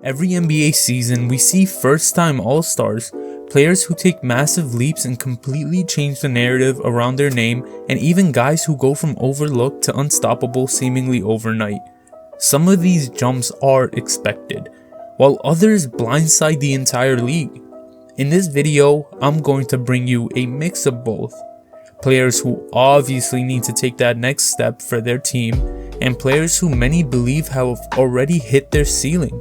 Every NBA season, we see first-time All-Stars, players who take massive leaps and completely change the narrative around their name, and even guys who go from overlooked to unstoppable seemingly overnight. Some of these jumps are expected, while others blindside the entire league. In this video, I'm going to bring you a mix of both. Players who obviously need to take that next step for their team, and players who many believe have already hit their ceiling.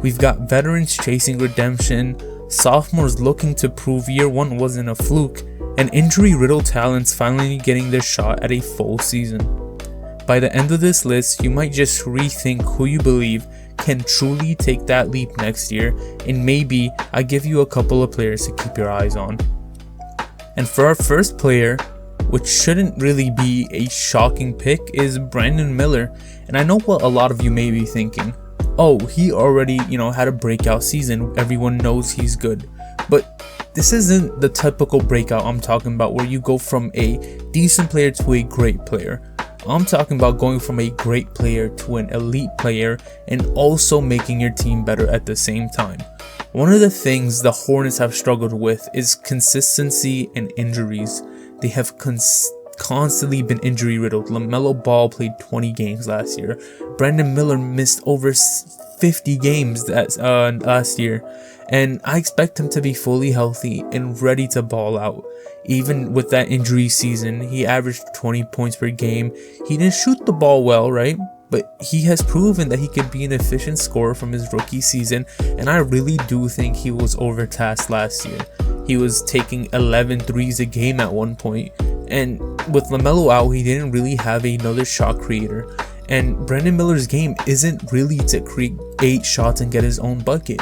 We've got veterans chasing redemption, sophomores looking to prove year one wasn't a fluke, and injury-riddled talents finally getting their shot at a full season. By the end of this list, you might just rethink who you believe can truly take that leap next year, and maybe I give you a couple of players to keep your eyes on. And for our first player, which shouldn't really be a shocking pick, is Brandon Miller. And I know what a lot of you may be thinking. Oh, he already, had a breakout season. Everyone knows he's good. But this isn't the typical breakout I'm talking about where you go from a decent player to a great player. I'm talking about going from a great player to an elite player and also making your team better at the same time. One of the things the Hornets have struggled with is consistency and injuries. They have constantly been injury riddled. LaMelo Ball played 20 games last year. Brandon Miller missed over 50 games last year. And I expect him to be fully healthy and ready to ball out. Even with that injury season, he averaged 20 points per game. He didn't shoot the ball well, right? But he has proven that he could be an efficient scorer from his rookie season. And I really do think he was overtasked last year. He was taking 11 threes a game at one point. And with LaMelo out, he didn't really have another shot creator. And Brandon Miller's game isn't really to create shots and get his own bucket.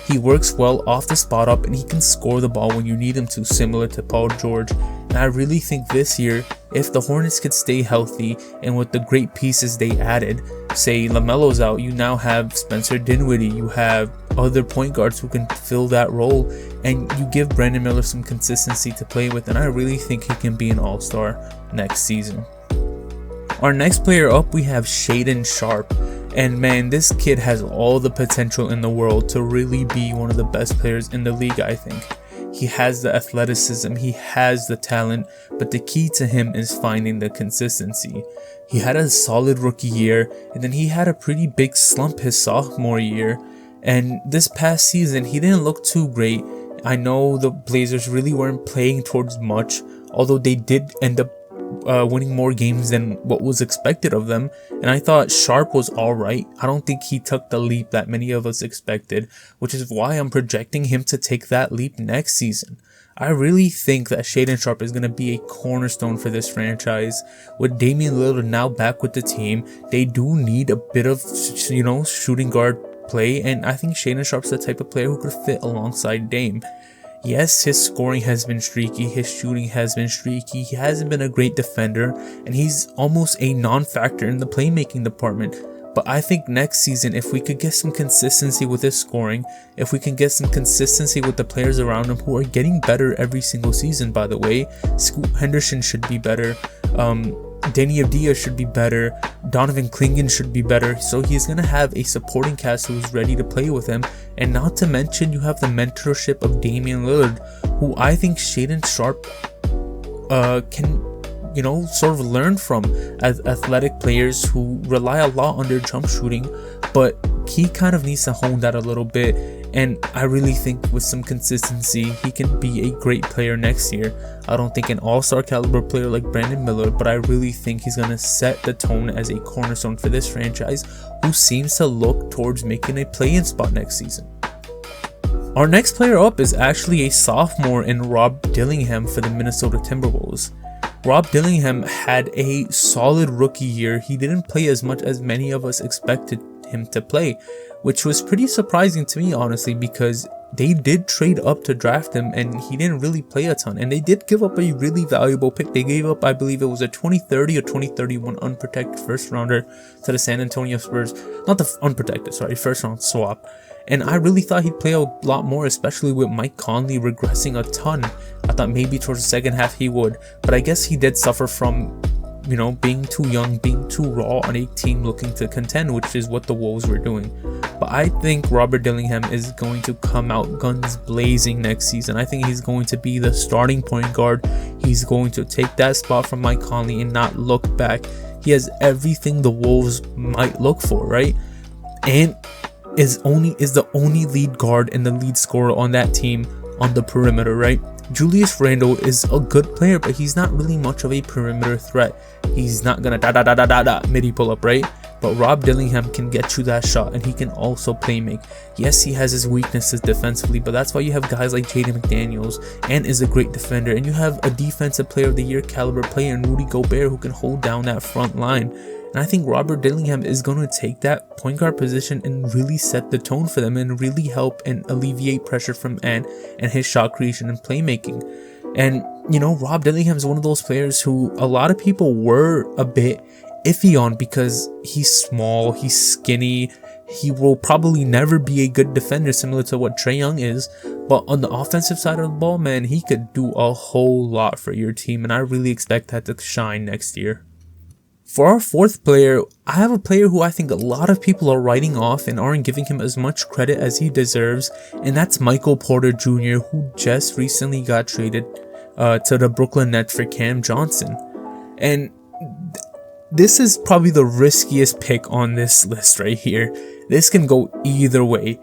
He works well off the spot up and he can score the ball when you need him to, similar to Paul George. And I really think this year, if the Hornets could stay healthy and with the great pieces they added, say LaMelo's out, you now have Spencer Dinwiddie, you have other point guards who can fill that role, and you give Brandon Miller some consistency to play with, and I really think he can be an all-star next season. Our next player up, we have Shaden Sharp. And man, this kid has all the potential in the world to really be one of the best players in the league, I think. He has the athleticism, he has the talent, but the key to him is finding the consistency. He had a solid rookie year, and then he had a pretty big slump his sophomore year. And this past season, he didn't look too great. I know the Blazers really weren't playing towards much, although they did end up winning more games than what was expected of them, and I thought Sharp was alright. I don't think he took the leap that many of us expected, which is why I'm projecting him to take that leap next season. I really think that Shaden Sharp is going to be a cornerstone for this franchise. With Damian Lillard now back with the team, they do need a bit of, shooting guard play, and I think Shaden Sharp's the type of player who could fit alongside Dame. Yes, his scoring has been streaky, his shooting has been streaky, he hasn't been a great defender, and he's almost a non-factor in the playmaking department. But I think next season, if we could get some consistency with his scoring, if we can get some consistency with the players around him who are getting better every single season, by the way, Scoot Henderson should be better, Danny Avdija should be better, Donovan Clingan should be better, so he's going to have a supporting cast who's ready to play with him. And not to mention, you have the mentorship of Damian Lillard, who I think Shaden Sharp can, sort of learn from, as athletic players who rely a lot on their jump shooting, but he kind of needs to hone that a little bit. And I really think with some consistency, he can be a great player next year. I don't think an all-star caliber player like Brandon Miller, but I really think he's going to set the tone as a cornerstone for this franchise, who seems to look towards making a play-in spot next season. Our next player up is actually a sophomore in Rob Dillingham for the Minnesota Timberwolves. Rob Dillingham had a solid rookie year. He didn't play as much as many of us expected him to play, which was pretty surprising to me, honestly, because they did trade up to draft him and he didn't really play a ton, and they did give up a really valuable pick. They gave up, I believe it was a 2030 or 2031 unprotected first rounder to the San Antonio Spurs. Not the unprotected, sorry, first round swap. And I really thought he'd play a lot more, especially with Mike Conley regressing a ton. I thought maybe towards the second half he would, but I guess he did suffer from being too young, being too raw on a team looking to contend, which is what the Wolves were doing. But I think Robert Dillingham is going to come out guns blazing next season. I think he's going to be the starting point guard. He's going to take that spot from Mike Conley and not look back. He has everything the Wolves might look for, right? And is the only lead guard and the lead scorer on that team on the perimeter, right? Julius Randle is a good player, but he's not really much of a perimeter threat. He's not gonna midi pull up, right? But Rob Dillingham can get you that shot, and he can also play make. Yes, he has his weaknesses defensively, but that's why you have guys like Jaden McDaniels and is a great defender, and you have a defensive player of the year caliber player in Rudy Gobert who can hold down that front line. And I think Robert Dillingham is going to take that point guard position and really set the tone for them and really help and alleviate pressure from Ant and his shot creation and playmaking. And, Rob Dillingham is one of those players who a lot of people were a bit iffy on because he's small, he's skinny, he will probably never be a good defender similar to what Trae Young is. But on the offensive side of the ball, man, he could do a whole lot for your team, and I really expect that to shine next year. For our fourth player, I have a player who I think a lot of people are writing off and aren't giving him as much credit as he deserves, and that's Michael Porter Jr., who just recently got traded to the Brooklyn Nets for Cam Johnson. And this is probably the riskiest pick on this list right here. This can go either way.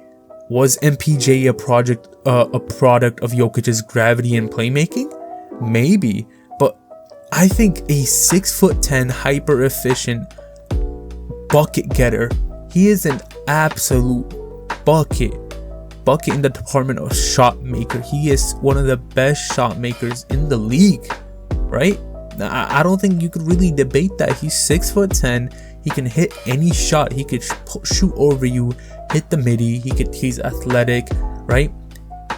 Was MPJ a product of Jokic's gravity and playmaking? Maybe. I think a 6'10" hyper efficient bucket getter. He is an absolute bucket in the department of shot maker. He is one of the best shot makers in the league, right? I don't think you could really debate that. He's 6'10". He can hit any shot. He could shoot over you, hit the midi. He's athletic, right?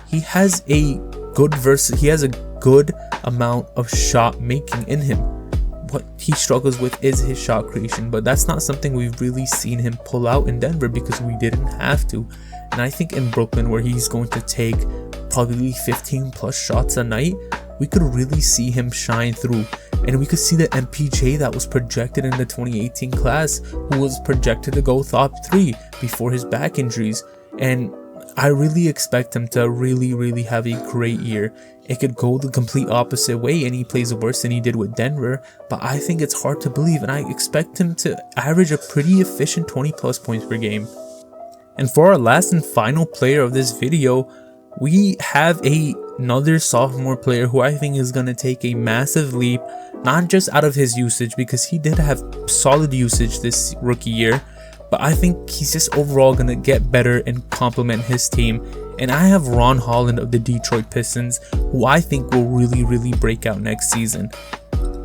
He has a good amount of shot making in him. What he struggles with is his shot creation, but that's not something we've really seen him pull out in Denver because we didn't have to. And I think in Brooklyn, where he's going to take probably 15 plus shots a night, we could really see him shine through. And we could see the MPJ that was projected in the 2018 class, who was projected to go top 3 before his back injuries. And I really expect him to really have a great year. It could go the complete opposite way and he plays worse than he did with Denver, but I think it's hard to believe, and I expect him to average a pretty efficient 20 plus points per game. And for our last and final player of this video, we have another sophomore player who I think is going to take a massive leap, not just out of his usage, because he did have solid usage this rookie year, but I think he's just overall going to get better and complement his team. And I have Ron Holland of the Detroit Pistons, who I think will really break out next season.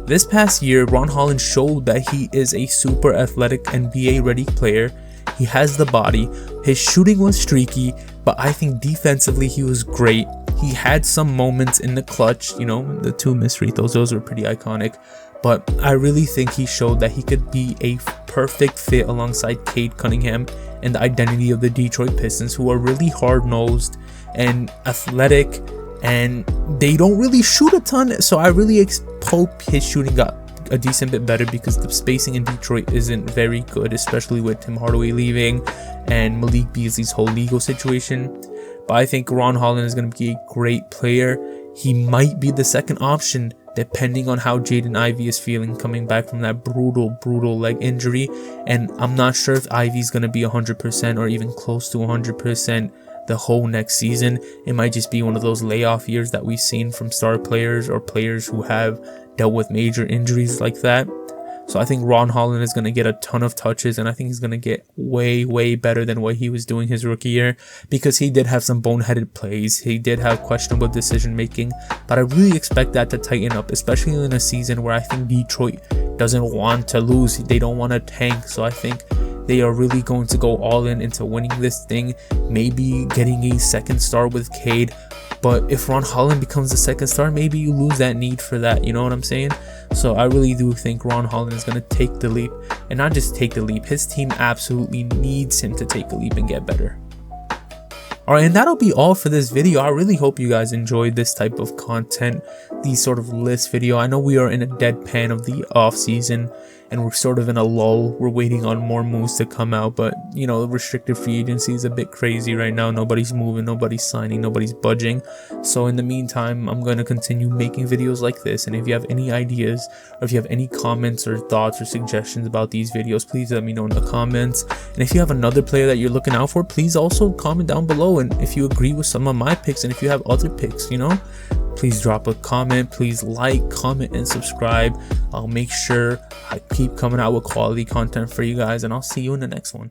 This past year, Ron Holland showed that he is a super athletic NBA ready player. He has the body. His shooting was streaky, but I think defensively he was great. He had some moments in the clutch, the 2 missed free throws, those were pretty iconic. But I really think he showed that he could be a perfect fit alongside Cade Cunningham and the identity of the Detroit Pistons, who are really hard-nosed and athletic, and they don't really shoot a ton. So I really hope his shooting got a decent bit better, because the spacing in Detroit isn't very good, especially with Tim Hardaway leaving and Malik Beasley's whole legal situation. But I think Ron Holland is going to be a great player. He might be the second option depending on how Jaden Ivey is feeling coming back from that brutal leg injury. And I'm not sure if Ivey's going to be 100% or even close to 100% the whole next season. It might just be one of those layoff years that we've seen from star players or players who have dealt with major injuries like that. So I think Ron Holland is going to get a ton of touches, and I think he's going to get way better than what he was doing his rookie year, because he did have some boneheaded plays. He did have questionable decision making, but I really expect that to tighten up, especially in a season where I think Detroit doesn't want to lose. They don't want to tank. So I think they are really going to go all in into winning this thing, maybe getting a second star with Cade. But if Ron Holland becomes the second star, maybe you lose that need for that, you know what I'm saying? So I really do think Ron Holland is going to take the leap, and not just take the leap, his team absolutely needs him to take a leap and get better. Alright, and that'll be all for this video. I really hope you guys enjoyed this type of content, these sort of list video. I know we are in a deadpan of the off season and we're sort of in a lull. We're waiting on more moves to come out, but you know, the restricted free agency is a bit crazy right now. Nobody's moving, nobody's signing, nobody's budging. So in the meantime, I'm going to continue making videos like this, and if you have any ideas or if you have any comments or thoughts or suggestions about these videos, please let me know in the comments. And if you have another player that you're looking out for, please also comment down below. And if you agree with some of my picks, and if you have other picks, you know, please drop a comment. Please like, comment, and subscribe. I'll make sure I keep coming out with quality content for you guys, and I'll see you in the next one.